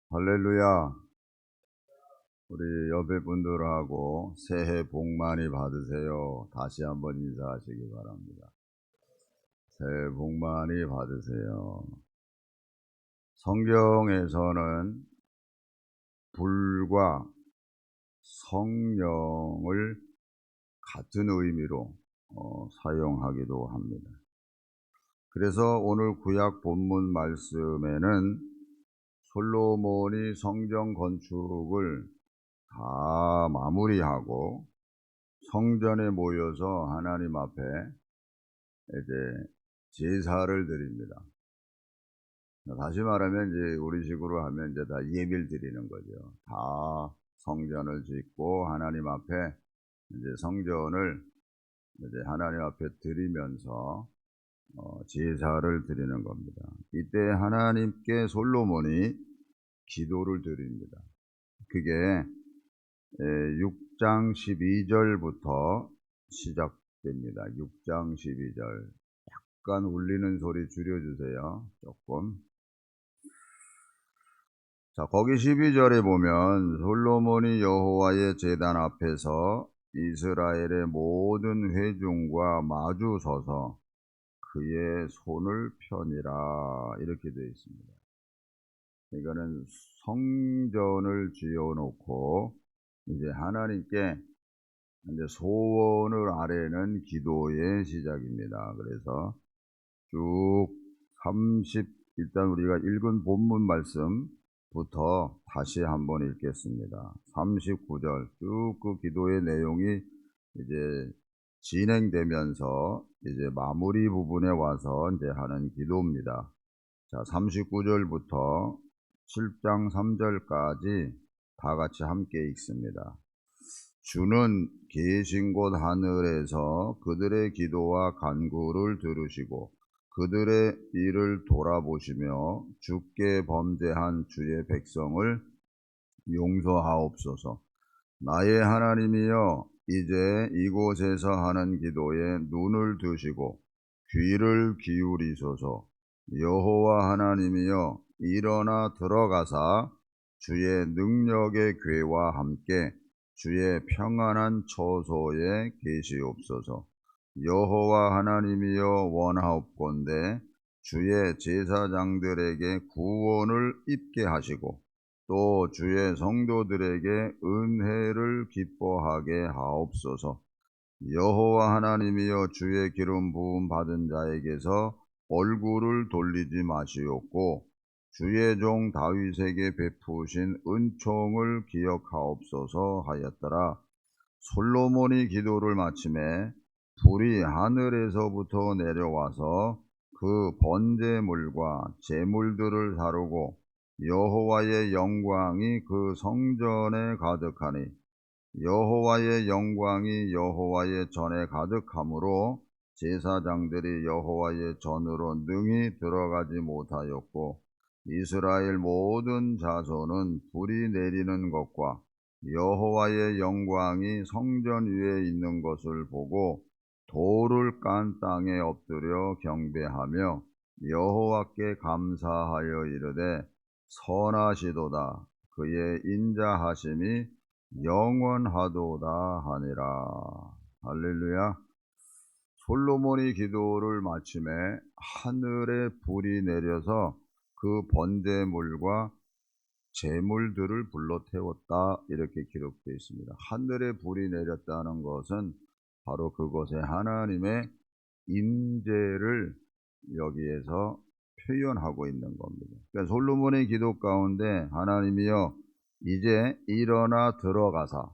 할렐루야. 우리 옆에 분들하고 새해 복 많이 받으세요. 다시 한번 인사하시기 바랍니다. 새해 복 많이 받으세요. 성경에서는 불과 성령을 같은 의미로 사용하기도 합니다. 그래서 오늘 구약 본문 말씀에는 솔로몬이 성전 건축을 다 마무리하고 성전에 모여서 하나님 앞에 이제 제사를 드립니다. 다시 말하면 이제 우리식으로 하면 이제 다 예배를 드리는 거죠. 다 성전을 짓고 하나님 앞에 이제 성전을 이제 하나님 앞에 드리면서 제사를 드리는 겁니다. 이때 하나님께 솔로몬이 기도를 드립니다. 그게 6장 12절부터 시작됩니다. 6장 12절. 약간 울리는 소리 줄여주세요. 조금. 자, 거기 12절에 보면 솔로몬이 여호와의 제단 앞에서 이스라엘의 모든 회중과 마주 서서 그의 손을 펴니라 이렇게 되어 있습니다. 이거는 성전을 지어놓고 이제 하나님께 이제 소원을 아뢰는 기도의 시작입니다. 그래서 쭉 일단 우리가 읽은 본문 말씀부터 다시 한번 읽겠습니다. 39절 쭉 그 기도의 내용이 이제 진행되면서 이제 마무리 부분에 와서 이제 하는 기도입니다. 자, 39절부터 7장 3절까지 다 같이 함께 읽습니다. 주는 계신 곳 하늘에서 그들의 기도와 간구를 들으시고 그들의 일을 돌아보시며 주께 범죄한 주의 백성을 용서하옵소서. 나의 하나님이여, 이제 이곳에서 하는 기도에 눈을 드시고 귀를 기울이소서. 여호와 하나님이여, 일어나 들어가사 주의 능력의 궤와 함께 주의 평안한 처소에 계시옵소서. 여호와 하나님이여, 원하옵건대 주의 제사장들에게 구원을 입게 하시고 또 주의 성도들에게 은혜를 기뻐하게 하옵소서. 여호와 하나님이여, 주의 기름 부음 받은 자에게서 얼굴을 돌리지 마시옵고 주의 종 다윗에게 베푸신 은총을 기억하옵소서 하였더라. 솔로몬이 기도를 마침에 불이 하늘에서부터 내려와서 그 번제물과 제물들을 다루고 여호와의 영광이 그 성전에 가득하니 여호와의 영광이 여호와의 전에 가득하므로 제사장들이 여호와의 전으로 능히 들어가지 못하였고 이스라엘 모든 자손은 불이 내리는 것과 여호와의 영광이 성전 위에 있는 것을 보고 돌을 깐 땅에 엎드려 경배하며 여호와께 감사하여 이르되 선하시도다. 그의 인자하심이 영원하도다 하니라. 할렐루야. 솔로몬이 기도를 마침에 하늘에 불이 내려서 그 번제물과 제물들을 불러 태웠다 이렇게 기록되어 있습니다. 하늘에 불이 내렸다는 것은 바로 그곳에 하나님의 임재를 여기에서 표현하고 있는 겁니다. 그러니까 솔로몬의 기도 가운데 하나님이여, 이제 일어나 들어가사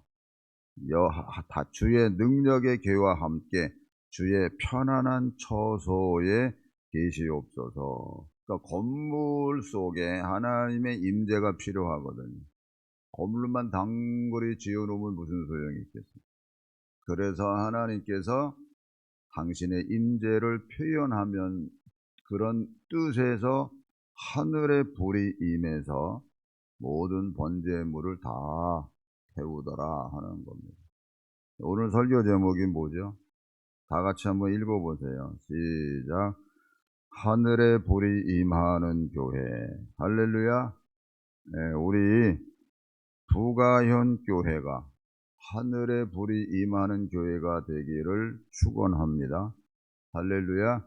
주의 능력의 궤와 함께 주의 편안한 처소에 계시옵소서. 그러니까 건물 속에 하나님의 임재가 필요하거든요. 건물만 당골이 지어놓으면 무슨 소용이 있겠어요. 그래서 하나님께서 당신의 임재를 표현하면 그런 뜻에서 하늘의 불이 임해서 모든 번제물을 다 태우더라 하는 겁니다. 오늘 설교 제목이 뭐죠? 다 같이 한번 읽어보세요. 시작. 하늘의 불이 임하는 교회. 할렐루야. 우리 부가현 교회가 하늘의 불이 임하는 교회가 되기를 축원합니다. 할렐루야.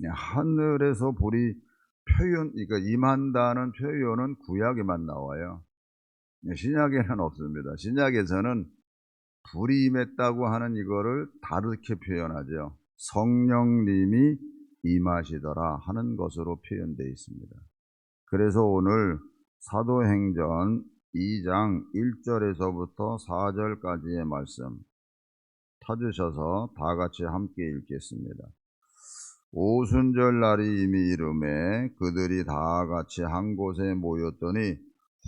하늘에서 불이 그러니까 임한다는 표현은 구약에만 나와요. 신약에는 없습니다. 신약에서는 불이 임했다고 하는 이거를 다르게 표현하죠. 성령님이 임하시더라 하는 것으로 표현되어 있습니다. 그래서 오늘 사도행전 2장 1절에서부터 4절까지의 말씀 찾으셔서 다 같이 함께 읽겠습니다. 오순절 날이 이미 이르매 그들이 다 같이 한 곳에 모였더니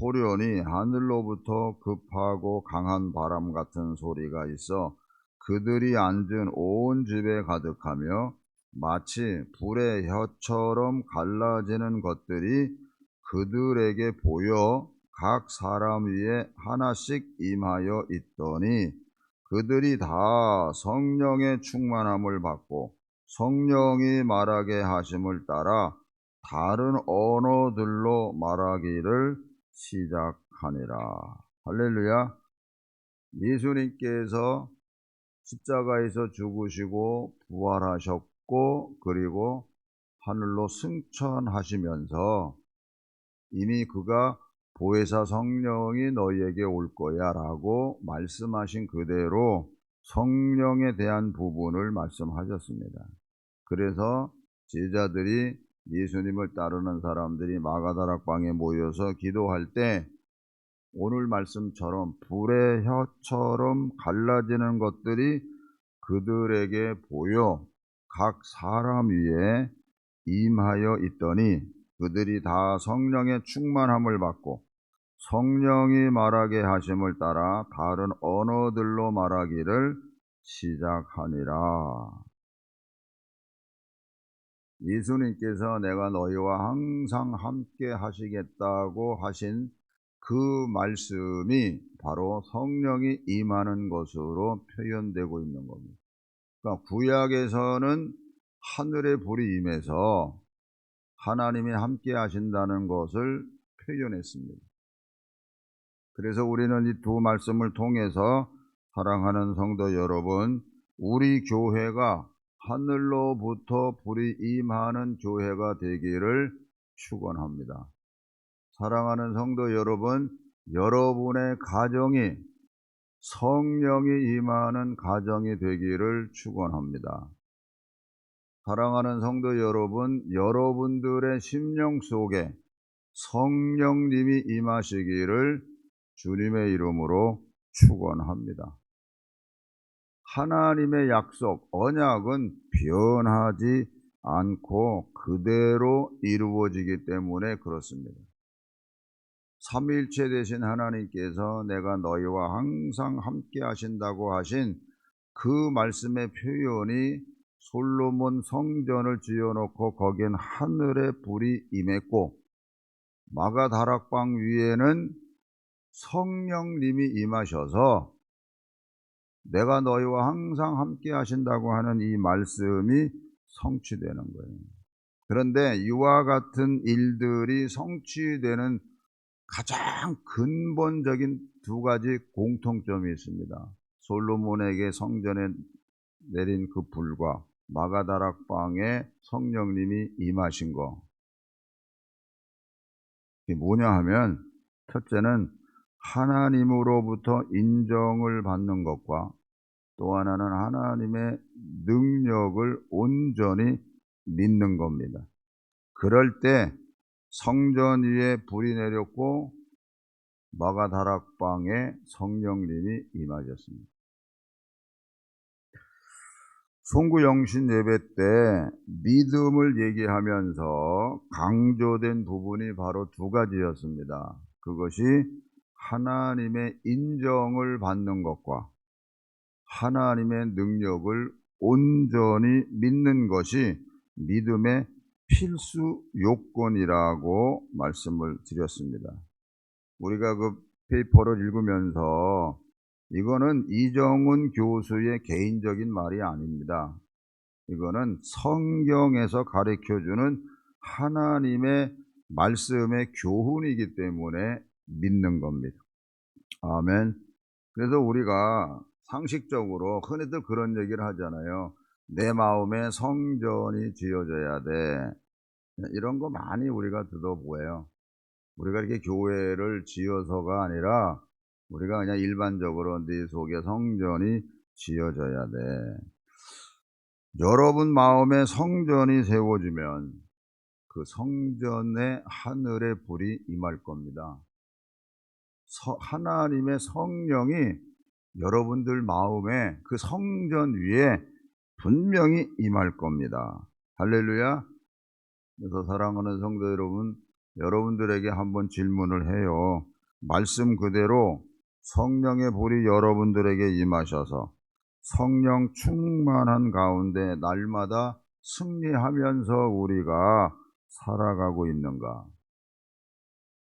호련히 하늘로부터 급하고 강한 바람 같은 소리가 있어 그들이 앉은 온 집에 가득하며 마치 불의 혀처럼 갈라지는 것들이 그들에게 보여 각 사람 위에 하나씩 임하여 있더니 그들이 다 성령의 충만함을 받고 성령이 말하게 하심을 따라 다른 언어들로 말하기를 시작하니라. 할렐루야. 예수님께서 십자가에서 죽으시고 부활하셨고 그리고 하늘로 승천하시면서 이미 그가 보혜사 성령이 너희에게 올 거야 라고 말씀하신 그대로 성령에 대한 부분을 말씀하셨습니다. 그래서 제자들이 예수님을 따르는 사람들이 마가다락방에 모여서 기도할 때 오늘 말씀처럼 불의 혀처럼 갈라지는 것들이 그들에게 보여 각 사람 위에 임하여 있더니 그들이 다 성령의 충만함을 받고 성령이 말하게 하심을 따라 다른 언어들로 말하기를 시작하니라. 예수님께서 내가 너희와 항상 함께 하시겠다고 하신 그 말씀이 바로 성령이 임하는 것으로 표현되고 있는 겁니다. 그러니까 구약에서는 하늘의 불이 임해서 하나님이 함께 하신다는 것을 표현했습니다. 그래서 우리는 이 두 말씀을 통해서 사랑하는 성도 여러분, 우리 교회가 하늘로부터 불이 임하는 교회가 되기를 축원합니다. 사랑하는 성도 여러분, 여러분의 가정이 성령이 임하는 가정이 되기를 축원합니다. 사랑하는 성도 여러분, 여러분들의 심령 속에 성령님이 임하시기를 주님의 이름으로 축원합니다. 하나님의 약속, 언약은 변하지 않고 그대로 이루어지기 때문에 그렇습니다. 삼위일체 되신 하나님께서 내가 너희와 항상 함께 하신다고 하신 그 말씀의 표현이 솔로몬 성전을 지어놓고 거긴 하늘의 불이 임했고 마가다락방 위에는 성령님이 임하셔서 내가 너희와 항상 함께 하신다고 하는 이 말씀이 성취되는 거예요. 그런데 이와 같은 일들이 성취되는 가장 근본적인 두 가지 공통점이 있습니다. 솔로몬에게 성전에 내린 그 불과 마가다락방에 성령님이 임하신 거. 이게 뭐냐 하면 첫째는 하나님으로부터 인정을 받는 것과 또 하나는 하나님의 능력을 온전히 믿는 겁니다. 그럴 때 성전 위에 불이 내렸고 마가다락방에 성령님이 임하셨습니다. 송구영신 예배 때 믿음을 얘기하면서 강조된 부분이 바로 두 가지였습니다. 그것이 하나님의 인정을 받는 것과 하나님의 능력을 온전히 믿는 것이 믿음의 필수 요건이라고 말씀을 드렸습니다. 우리가 그 페이퍼를 읽으면서 이거는 이정훈 교수의 개인적인 말이 아닙니다. 이거는 성경에서 가르쳐주는 하나님의 말씀의 교훈이기 때문에 믿는 겁니다. 아멘. 그래서 우리가 상식적으로 흔히들 그런 얘기를 하잖아요. 내 마음에 성전이 지어져야 돼. 이런 거 많이 우리가 들어보여요. 우리가 이렇게 교회를 지어서가 아니라 우리가 그냥 일반적으로 네 속에 성전이 지어져야 돼. 여러분 마음에 성전이 세워지면 그 성전에 하늘의 불이 임할 겁니다. 하나님의 성령이 여러분들 마음에 그 성전 위에 분명히 임할 겁니다. 할렐루야. 그래서 사랑하는 성도 여러분, 여러분들에게 한번 질문을 해요. 말씀 그대로 성령의 불이 여러분들에게 임하셔서 성령 충만한 가운데 날마다 승리하면서 우리가 살아가고 있는가?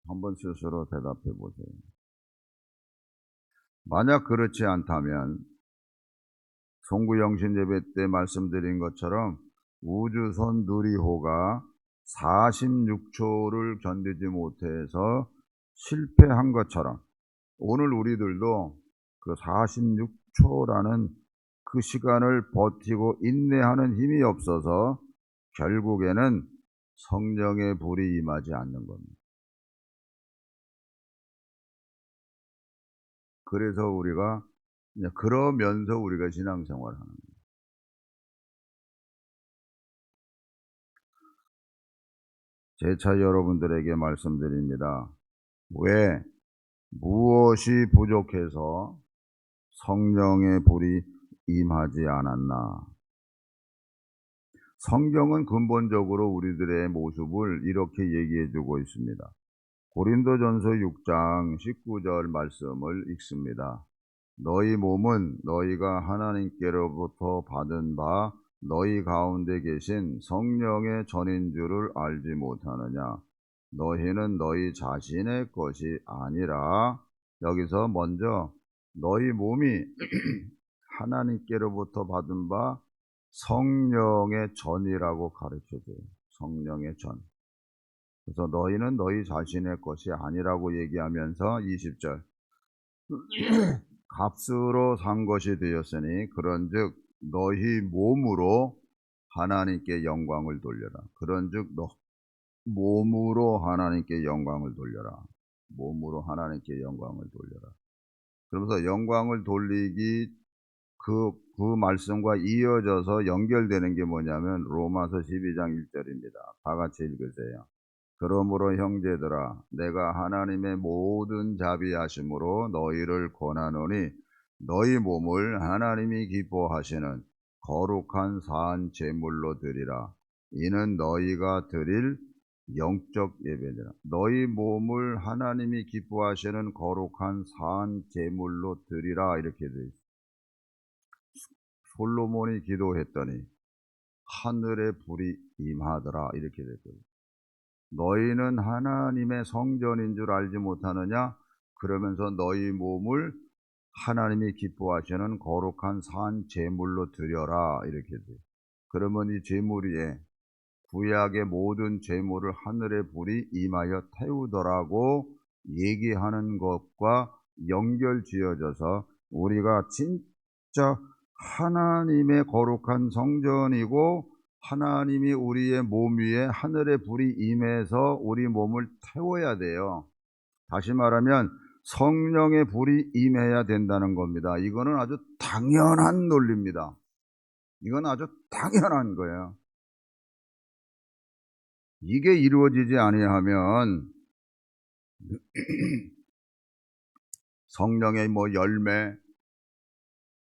한번 스스로 대답해 보세요. 만약 그렇지 않다면 송구영신 예배 때 말씀드린 것처럼 우주선 누리호가 46초를 견디지 못해서 실패한 것처럼 오늘 우리들도 그 46초라는 그 시간을 버티고 인내하는 힘이 없어서 결국에는 성령의 불이 임하지 않는 겁니다. 그래서 우리가 그러면서 우리가 신앙생활을 하는 거예요. 재차 여러분들에게 말씀드립니다. 왜 무엇이 부족해서 성령의 불이 임하지 않았나? 성경은 근본적으로 우리들의 모습을 이렇게 얘기해 주고 있습니다. 고린도전서 6장 19절 말씀을 읽습니다. 너희 몸은 너희가 하나님께로부터 받은 바 너희 가운데 계신 성령의 전인 줄을 알지 못하느냐. 너희는 너희 자신의 것이 아니라, 여기서 먼저 너희 몸이 하나님께로부터 받은 바 성령의 전이라고 가르쳐줘요. 성령의 전. 그래서 너희는 너희 자신의 것이 아니라고 얘기하면서 20절 값으로 산 것이 되었으니 그런즉 너희 몸으로 하나님께 영광을 돌려라. 그런즉 너 몸으로 하나님께 영광을 돌려라. 몸으로 하나님께 영광을 돌려라. 그러면서 영광을 돌리기 그 말씀과 이어져서 연결되는 게 뭐냐면 로마서 12장 1절입니다. 다 같이 읽으세요. 그러므로 형제들아 내가 하나님의 모든 자비하심으로 너희를 권하노니 너희 몸을 하나님이 기뻐하시는 거룩한 산 제물로 드리라. 이는 너희가 드릴 영적 예배니라. 너희 몸을 하나님이 기뻐하시는 거룩한 산 제물로 드리라. 이렇게 돼 있어요. 솔로몬이 기도했더니 하늘의 불이 임하더라. 이렇게 됐거든요. 너희는 하나님의 성전인 줄 알지 못하느냐? 그러면서 너희 몸을 하나님이 기뻐하시는 거룩한 산 제물로 드려라. 이렇게 돼요. 그러면 이 제물 위에 구약의 모든 제물을 하늘의 불이 임하여 태우더라고 얘기하는 것과 연결 지어져서 우리가 진짜 하나님의 거룩한 성전이고 하나님이 우리의 몸 위에 하늘의 불이 임해서 우리 몸을 태워야 돼요. 다시 말하면 성령의 불이 임해야 된다는 겁니다. 이거는 아주 당연한 논리입니다. 이건 아주 당연한 거예요. 이게 이루어지지 아니하면 성령의 열매,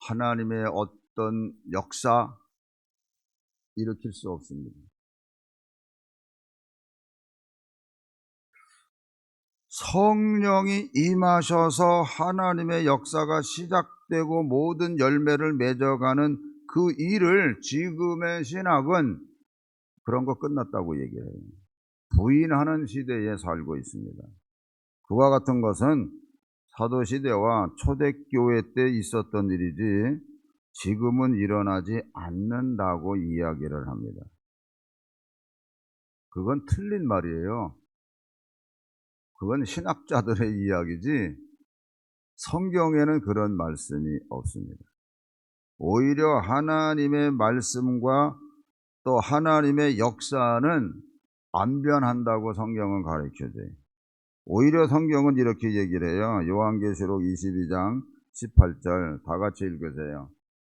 하나님의 어떤 역사 일으킬 수 없습니다. 성령이 임하셔서 하나님의 역사가 시작되고 모든 열매를 맺어가는 그 일을 지금의 신학은 그런 거 끝났다고 얘기해요. 부인하는 시대에 살고 있습니다. 그와 같은 것은 사도시대와 초대교회 때 있었던 일이지 지금은 일어나지 않는다고 이야기를 합니다. 그건 틀린 말이에요. 그건 신학자들의 이야기지 성경에는 그런 말씀이 없습니다. 오히려 하나님의 말씀과 또 하나님의 역사는 안 변한다고 성경은 가르쳐줘요. 오히려 성경은 이렇게 얘기를 해요. 요한계시록 22장 18절 다 같이 읽으세요.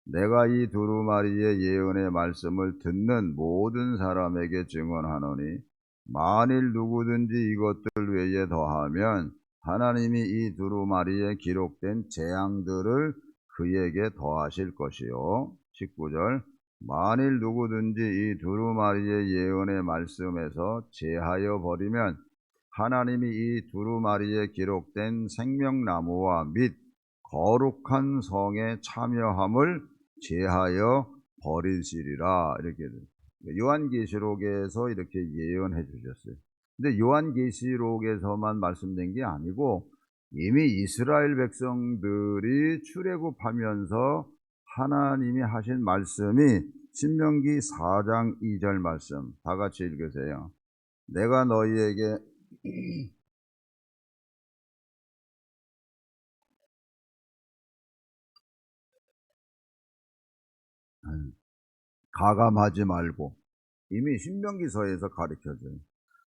내가 이 두루마리의 예언의 말씀을 듣는 모든 사람에게 증언하노니 만일 누구든지 이것들 외에 더하면 하나님이 이 두루마리에 기록된 재앙들을 그에게 더하실 것이요. 19절 만일 누구든지 이 두루마리의 예언의 말씀에서 제하여 버리면 하나님이 이 두루마리에 기록된 생명나무와 및 거룩한 성에 참여함을 제하여 버리시리라. 이렇게 요한계시록에서 이렇게 예언해 주셨어요. 근데 요한계시록에서만 말씀된 게 아니고 이미 이스라엘 백성들이 출애굽하면서 하나님이 하신 말씀이 신명기 4장 2절 말씀 다 같이 읽으세요. 내가 너희에게 가감하지 말고 이미 신명기서에서 가르쳐줘요.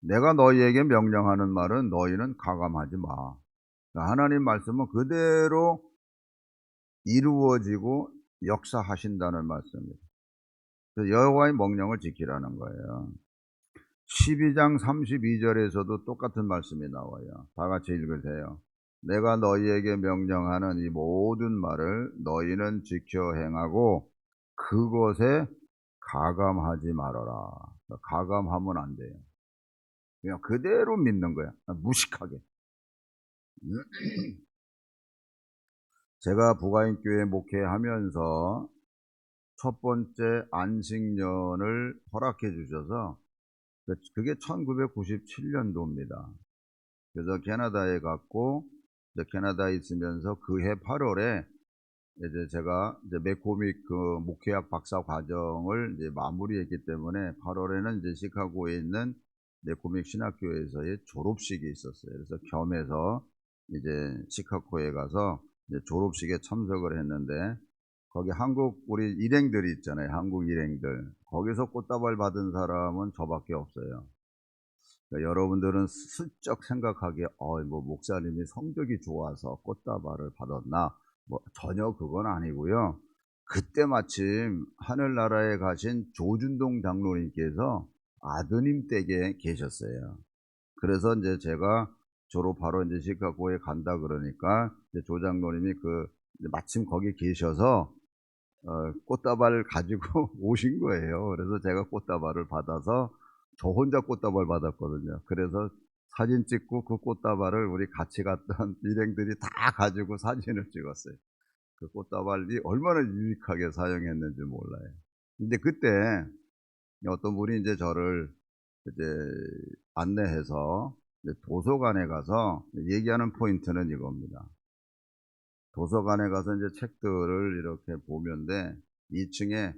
내가 너희에게 명령하는 말은 너희는 가감하지 마. 그러니까 하나님 말씀은 그대로 이루어지고 역사하신다는 말씀입니다. 여호와의 명령을 지키라는 거예요. 12장 32절에서도 똑같은 말씀이 나와요. 다 같이 읽으세요. 내가 너희에게 명령하는 이 모든 말을 너희는 지켜 행하고 그것에 가감하지 말아라. 가감하면 안 돼요. 그냥 그대로 믿는 거야. 무식하게. 제가 부가인교회 목회하면서 첫 번째 안식년을 허락해 주셔서 그게 1997년도입니다. 그래서 캐나다에 갔고 캐나다에 있으면서 그해 8월에 이제 제가 이제 매코믹 그 목회학 박사 과정을 이제 마무리했기 때문에 8월에는 이제 시카고에 있는 매코믹 신학교에서의 졸업식이 있었어요. 그래서 겸해서 이제 시카고에 가서 이제 졸업식에 참석을 했는데 거기 한국 우리 일행들이 있잖아요. 한국 일행들. 거기서 꽃다발 받은 사람은 저밖에 없어요. 그러니까 여러분들은 슬쩍 생각하기에 뭐 목사님이 성적이 좋아서 꽃다발을 받았나? 뭐 전혀 그건 아니고요. 그때 마침 하늘나라에 가신 조준동 장로님께서 아드님 댁에 계셨어요. 그래서 이제 제가 졸업하러 이제 시카고에 간다 그러니까 이제 조 장로님이 이제 마침 거기 계셔서 꽃다발을 가지고 오신 거예요. 그래서 제가 꽃다발을 받아서 저 혼자 꽃다발 받았거든요. 그래서 사진 찍고 그 꽃다발을 우리 같이 갔던 일행들이 다 가지고 사진을 찍었어요. 그 꽃다발이 얼마나 유익하게 사용했는지 몰라요. 근데 그때 어떤 분이 이제 저를 이제 안내해서 이제 도서관에 가서 얘기하는 포인트는 이겁니다. 도서관에 가서 이제 책들을 이렇게 보면데 2층에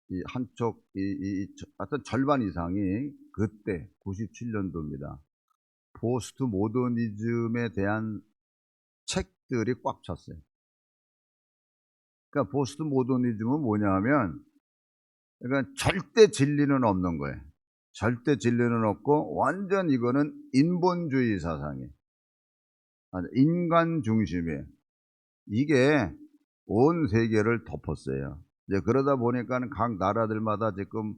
이 한쪽 하여튼 절반 이상이 그때 97년도입니다. 포스트 모더니즘에 대한 책들이 꽉 찼어요. 그러니까 포스트 모더니즘은 뭐냐 하면 그러니까 절대 진리는 없는 거예요. 절대 진리는 없고 완전 이거는 인본주의 사상이에요. 인간 중심이에요. 이게 온 세계를 덮었어요. 이제 그러다 보니까 각 나라들마다 지금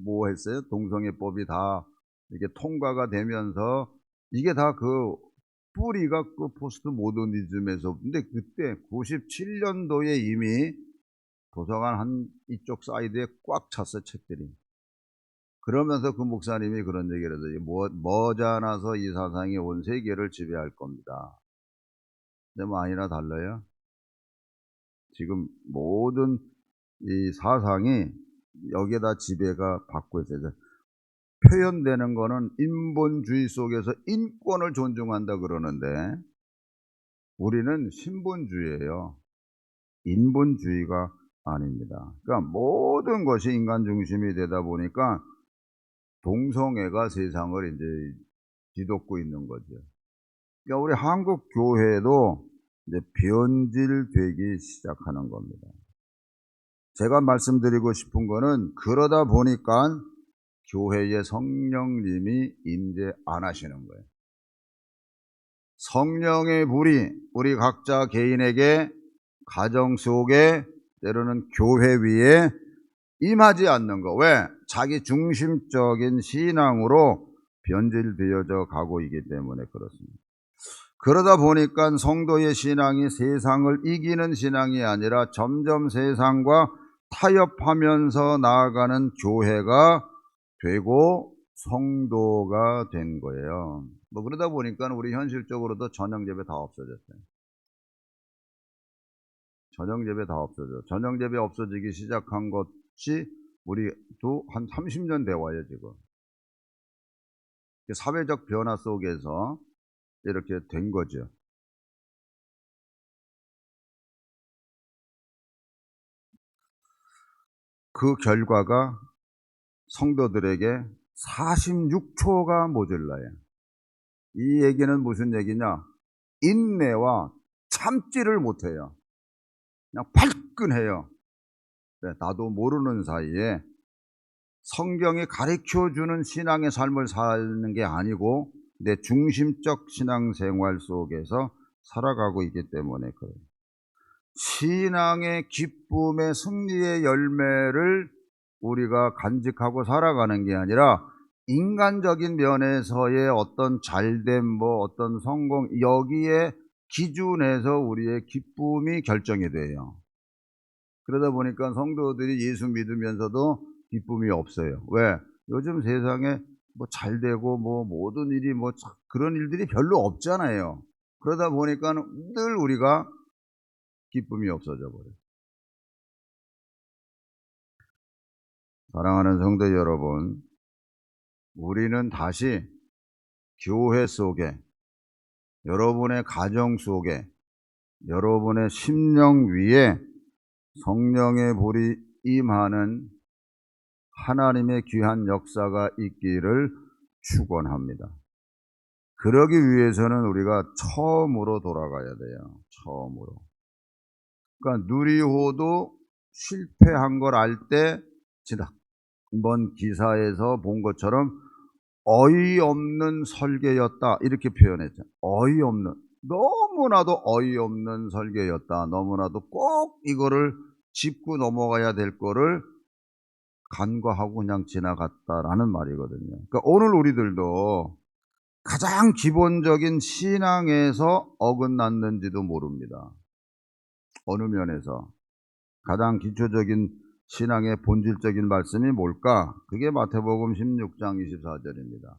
뭐 했어요? 동성애법이 다 이게 통과가 되면서 이게 다 그 뿌리가 그 포스트 모더니즘에서 근데 그때 97년도에 이미 도서관 한 이쪽 사이드에 꽉 찼어요, 책들이. 그러면서 그 목사님이 그런 얘기를 해서 머지않아서 이 사상이 온 세계를 지배할 겁니다. 근데 뭐 아니나 달라요. 지금 모든 이 사상이 여기에다 지배가 받고 있어요. 표현되는 거는 인본주의 속에서 인권을 존중한다 그러는데 우리는 신본주의예요. 인본주의가 아닙니다. 그러니까 모든 것이 인간 중심이 되다 보니까 동성애가 세상을 이제 뒤덮고 있는 거죠. 그러니까 우리 한국 교회도 이제 변질되기 시작하는 겁니다. 제가 말씀드리고 싶은 거는 그러다 보니까 교회에 성령님이 임재 안 하시는 거예요. 성령의 불이 우리 각자 개인에게 가정 속에 때로는 교회 위에 임하지 않는 거. 왜? 자기 중심적인 신앙으로 변질되어져 가고 있기 때문에 그렇습니다. 그러다 보니까 성도의 신앙이 세상을 이기는 신앙이 아니라 점점 세상과 타협하면서 나아가는 교회가 되고 성도가 된 거예요. 뭐 그러다 보니까 우리 현실적으로도 저녁 예배 다 없어졌어요. 저녁 예배 다 없어져. 저녁 예배 없어지기 시작한 것이 우리도 한 30년 돼 와요, 지금. 사회적 변화 속에서 이렇게 된 거죠. 그 결과가 성도들에게 46초가 모자라요. 이 얘기는 무슨 얘기냐? 인내와 참지를 못해요. 그냥 발끈해요. 네, 나도 모르는 사이에 성경이 가르쳐주는 신앙의 삶을 사는 게 아니고 내 중심적 신앙생활 속에서 살아가고 있기 때문에 그래요. 신앙의 기쁨의 승리의 열매를 우리가 간직하고 살아가는 게 아니라 인간적인 면에서의 어떤 잘됨, 어떤 성공, 여기에 기준에서 우리의 기쁨이 결정이 돼요. 그러다 보니까 성도들이 예수 믿으면서도 기쁨이 없어요. 왜? 요즘 세상에 잘 되고 모든 일이 그런 일들이 별로 없잖아요. 그러다 보니까 늘 우리가 기쁨이 없어져 버려요. 사랑하는 성도 여러분, 우리는 다시 교회 속에, 여러분의 가정 속에, 여러분의 심령 위에 성령의 불이 임하는 하나님의 귀한 역사가 있기를 축원합니다. 그러기 위해서는 우리가 처음으로 돌아가야 돼요. 처음으로. 그러니까 누리호도 실패한 걸 알 때 지난번 기사에서 본 것처럼 어이없는 설계였다 이렇게 표현했죠. 어이없는, 너무나도 어이없는 설계였다. 너무나도 꼭 이거를 짚고 넘어가야 될 거를 간과하고 그냥 지나갔다라는 말이거든요. 그러니까 오늘 우리들도 가장 기본적인 신앙에서 어긋났는지도 모릅니다. 어느 면에서 가장 기초적인 신앙의 본질적인 말씀이 뭘까? 그게 마태복음 16장 24절입니다.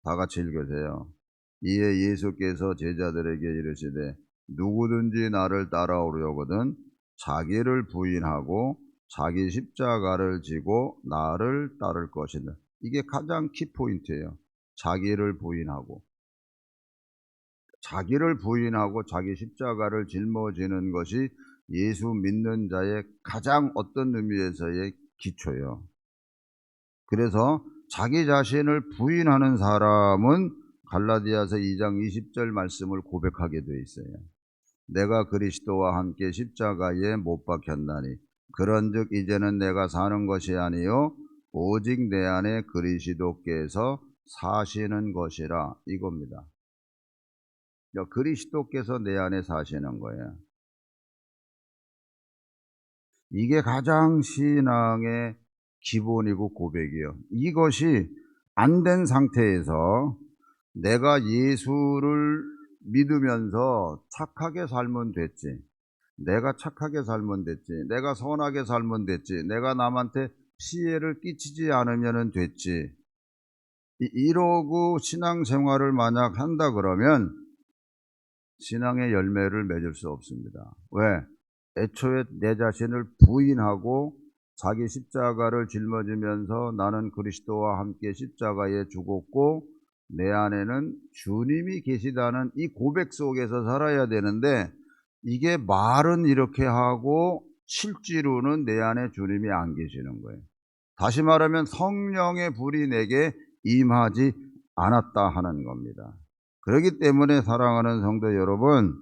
다 같이 읽으세요. 이에 예수께서 제자들에게 이르시되 누구든지 나를 따라오려거든 자기를 부인하고 자기 십자가를 지고 나를 따를 것이다. 이게 가장 키포인트예요. 자기를 부인하고 자기 십자가를 짊어지는 것이 예수 믿는 자의 가장 어떤 의미에서의 기초예요. 그래서 자기 자신을 부인하는 사람은 갈라디아서 2장 20절 말씀을 고백하게 되어 있어요. 내가 그리스도와 함께 십자가에 못 박혔나니 그런즉 이제는 내가 사는 것이 아니요 오직 내 안에 그리스도께서 사시는 것이라 이겁니다. 그리스도께서 내 안에 사시는 거예요. 이게 가장 신앙의 기본이고 고백이에요. 이것이 안 된 상태에서 내가 예수를 믿으면서 착하게 살면 됐지. 내가 착하게 살면 됐지. 내가 선하게 살면 됐지. 내가 남한테 피해를 끼치지 않으면 됐지. 이러고 신앙생활을 만약 한다 그러면 신앙의 열매를 맺을 수 없습니다. 왜? 애초에 내 자신을 부인하고 자기 십자가를 짊어지면서 나는 그리스도와 함께 십자가에 죽었고 내 안에는 주님이 계시다는 이 고백 속에서 살아야 되는데 이게 말은 이렇게 하고 실제로는 내 안에 주님이 안 계시는 거예요. 다시 말하면 성령의 불이 내게 임하지 않았다 하는 겁니다. 그렇기 때문에 사랑하는 성도 여러분,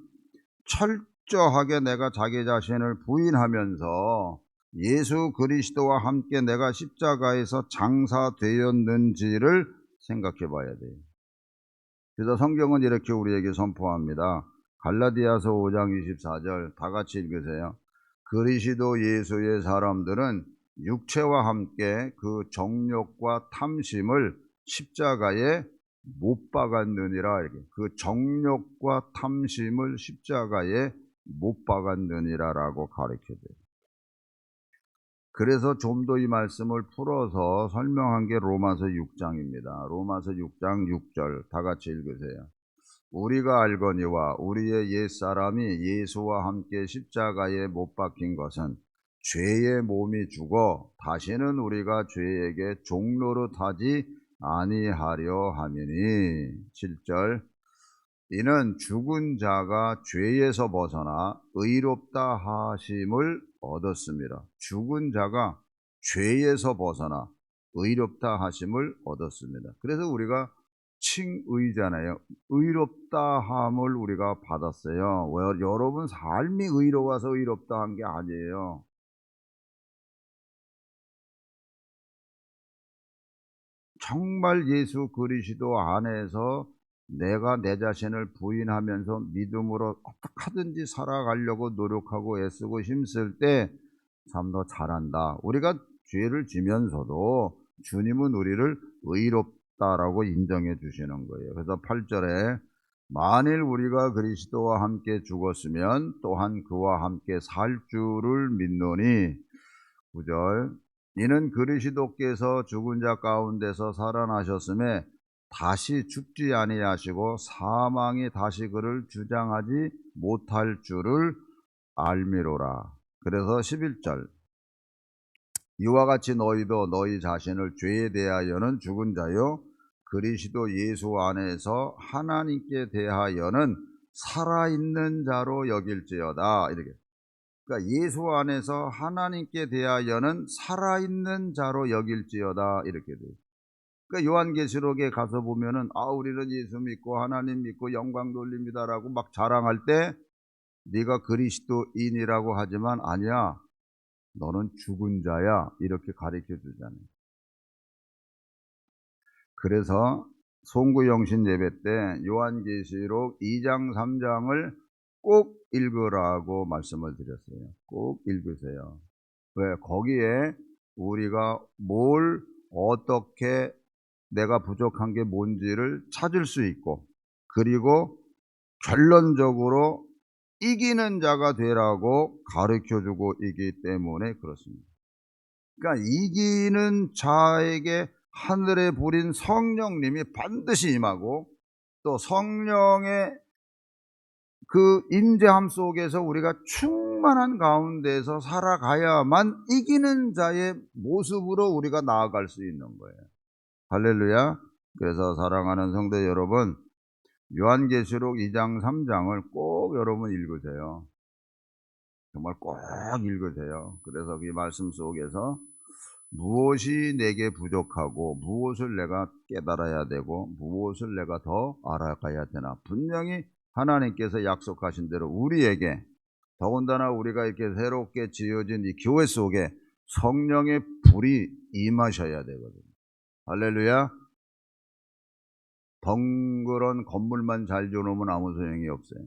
철저하게 내가 자기 자신을 부인하면서 예수 그리스도와 함께 내가 십자가에서 장사되었는지를 생각해 봐야 돼요. 그래서 성경은 이렇게 우리에게 선포합니다. 갈라디아서 5장 24절 다 같이 읽으세요. 그리스도 예수의 사람들은 육체와 함께 그 정욕과 탐심을 십자가에 못 박았느니라. 이렇게 그 정욕과 탐심을 십자가에 못 박았느니라라고 가르쳐줘요. 그래서 좀 더 이 말씀을 풀어서 설명한 게 로마서 6장입니다. 로마서 6장 6절 다 같이 읽으세요. 우리가 알거니와 우리의 옛사람이 예수와 함께 십자가에 못 박힌 것은 죄의 몸이 죽어 다시는 우리가 죄에게 종노릇하지 아니하려 함이니. 7절 이는 죽은 자가 죄에서 벗어나 의롭다 하심을 얻었습니다. 죽은 자가 죄에서 벗어나 의롭다 하심을 얻었습니다. 그래서 우리가 칭의잖아요. 의롭다 함을 우리가 받았어요. 여러분 삶이 의로워서 의롭다 한 게 아니에요. 정말 예수 그리스도 안에서 내가 내 자신을 부인하면서 믿음으로 어떻게 하든지 살아가려고 노력하고 애쓰고 힘쓸 때 참 더 잘한다. 우리가 죄를 지면서도 주님은 우리를 의롭다라고 인정해 주시는 거예요. 그래서 8절에 만일 우리가 그리스도와 함께 죽었으면 또한 그와 함께 살 줄을 믿노니. 9절 이는 그리스도께서 죽은 자 가운데서 살아나셨음에 다시 죽지 아니하시고 사망이 다시 그를 주장하지 못할 줄을 알미로라. 그래서 11절 이와 같이 너희도 너희 자신을 죄에 대하여는 죽은 자요 그리스도 예수 안에서 하나님께 대하여는 살아있는 자로 여길지어다. 이렇게. 그러니까 예수 안에서 하나님께 대하여는 살아있는 자로 여길지어다. 이렇게 돼요. 그러니까 요한계시록에 가서 보면은 우리는 예수 믿고 하나님 믿고 영광 돌립니다라고 막 자랑할 때 네가 그리스도인이라고 하지만 아니야. 너는 죽은 자야. 이렇게 가르쳐 주잖아요. 그래서 송구영신 예배 때 요한계시록 2장 3장을 꼭 읽으라고 말씀을 드렸어요. 꼭 읽으세요. 왜? 거기에 우리가 뭘 어떻게 내가 부족한 게 뭔지를 찾을 수 있고 그리고 결론적으로 이기는 자가 되라고 가르쳐주고 있기 때문에 그렇습니다. 그러니까 이기는 자에게 하늘의 불인 성령님이 반드시 임하고 또 성령의 그 임재함 속에서 우리가 충만한 가운데서 살아가야만 이기는 자의 모습으로 우리가 나아갈 수 있는 거예요. 할렐루야. 그래서 사랑하는 성도 여러분, 요한계시록 2장 3장을 꼭 여러분 읽으세요. 정말 꼭 읽으세요. 그래서 이 말씀 속에서 무엇이 내게 부족하고 무엇을 내가 깨달아야 되고 무엇을 내가 더 알아가야 되나, 분명히 하나님께서 약속하신 대로 우리에게, 더군다나 우리가 이렇게 새롭게 지어진 이 교회 속에 성령의 불이 임하셔야 되거든요. 할렐루야. 덩그런 건물만 잘 지어놓으면 아무 소용이 없어요.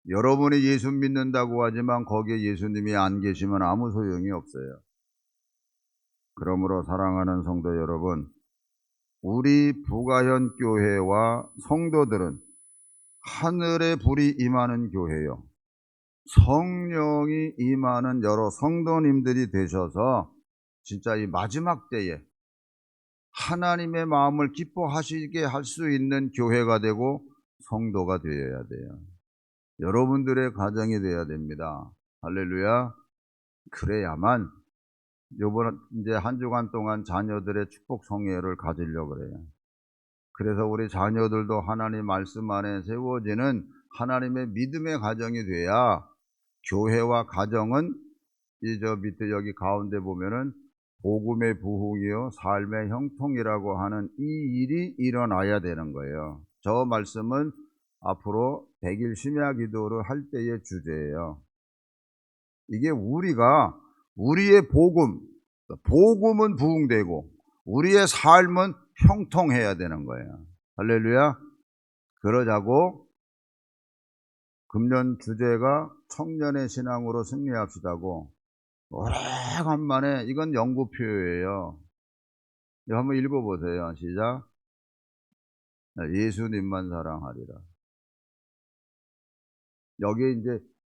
여러분이 예수 믿는다고 하지만 거기에 예수님이 안 계시면 아무 소용이 없어요. 그러므로 사랑하는 성도 여러분, 우리 부가현 교회와 성도들은 하늘의 불이 임하는 교회요, 성령이 임하는 여러 성도님들이 되셔서 진짜 이 마지막 때에 하나님의 마음을 기뻐하시게 할 수 있는 교회가 되고 성도가 되어야 돼요. 여러분들의 가정이 되어야 됩니다. 할렐루야. 그래야만 요번 이제 한 주간 동안 자녀들의 축복 성회를 가지려고 그래요. 그래서 우리 자녀들도 하나님 말씀 안에 세워지는 하나님의 믿음의 가정이 돼야, 교회와 가정은 이 저 밑에 여기 가운데 보면은 복음의 부흥이요 삶의 형통이라고 하는 이 일이 일어나야 되는 거예요. 저 말씀은 앞으로 100일 심야 기도를 할 때의 주제예요. 이게 우리의 복음은 부흥되고 우리의 삶은 형통해야 되는 거예요. 할렐루야. 그러자고 금년 주제가 청년의 신앙으로 승리합시다고 오래간만에, 이건 연구표예요. 이거 한번 읽어보세요. 시작. 예수님만 사랑하리라.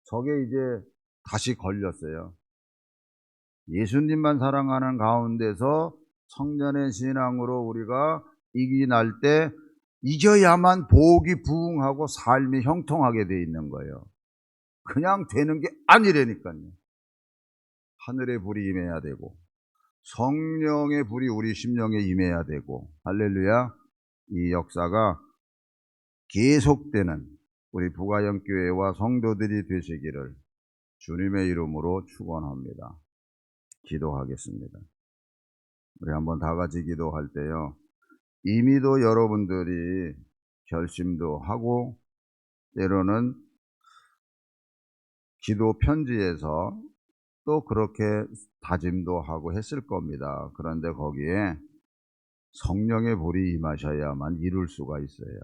저게 이제 다시 걸렸어요. 예수님만 사랑하는 가운데서 청년의 신앙으로 우리가 이기 날 때 이겨야만 복이 부흥하고 삶이 형통하게 돼 있는 거예요. 그냥 되는 게 아니라니까요. 하늘의 불이 임해야 되고 성령의 불이 우리 심령에 임해야 되고, 할렐루야. 이 역사가 계속되는 우리 부가영교회와 성도들이 되시기를 주님의 이름으로 축원합니다. 기도하겠습니다. 우리 한번 다 같이 기도할 때요, 이미도 여러분들이 결심도 하고 때로는 기도 편지에서 또 그렇게 다짐도 하고 했을 겁니다. 그런데 거기에 성령의 불이 임하셔야만 이룰 수가 있어요.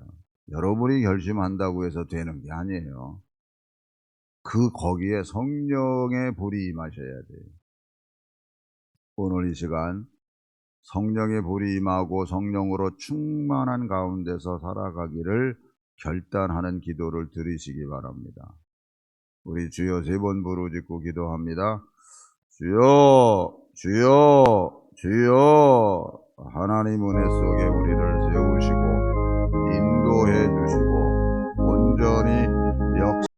여러분이 결심한다고 해서 되는 게 아니에요. 거기에 성령의 불이 임하셔야 돼요. 오늘 이 시간 성령의 불이 임하고 성령으로 충만한 가운데서 살아가기를 결단하는 기도를 드리시기 바랍니다. 우리 주여 3번 부르짖고 기도합니다. 주여, 주여, 주여. 하나님 은혜 속에 우리를 세우시고